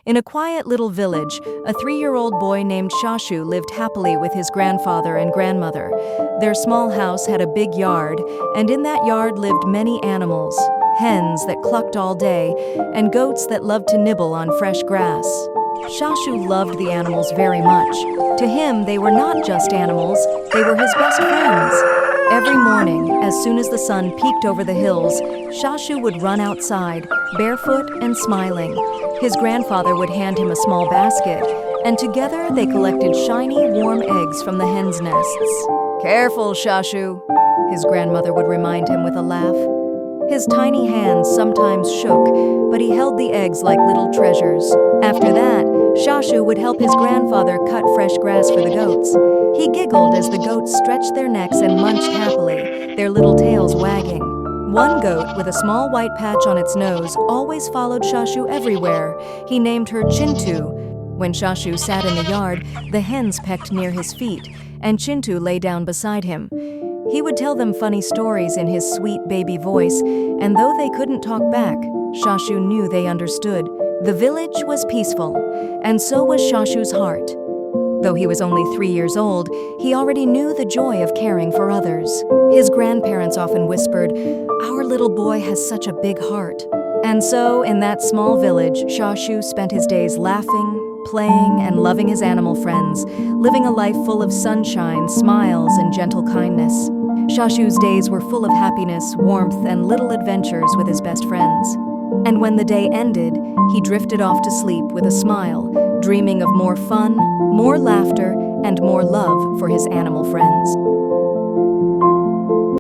In a quiet little village, a 3-year-old boy named Shashu lived happily with his grandfather and grandmother. Their small house had a big yard, and in that yard lived many animals, hens that clucked all day, and goats that loved to nibble on fresh grass. Shashu loved the animals very much. To him, they were not just animals, they were his best friends. Every morning, as soon as the sun peeked over the hills, Shashu would run outside, barefoot and smiling. His grandfather would hand him a small basket, and together they collected shiny, warm eggs from the hens' nests. "Careful, Shashu," his grandmother would remind him with a laugh. His tiny hands sometimes shook, but he held the eggs like little treasures. After that, Shashu would help his grandfather cut fresh grass for the goats. He giggled as the goats stretched their necks and munched happily, their little tails wagging. One goat with a small white patch on its nose always followed Shashu everywhere. He named her Chintu. When Shashu sat in the yard, the hens pecked near his feet, and Chintu lay down beside him. He would tell them funny stories in his sweet baby voice, and though they couldn't talk back, Shashu knew they understood. The village was peaceful, and so was Shashu's heart. Though he was only 3 years old, he already knew the joy of caring for others. His grandparents often whispered, "Our little boy has such a big heart." And so, in that small village, Shashu spent his days laughing, playing, and loving his animal friends, living a life full of sunshine, smiles, and gentle kindness. Shashu's days were full of happiness, warmth, and little adventures with his best friends. And when the day ended, he drifted off to sleep with a smile, dreaming of more fun, more laughter, and more love for his animal friends.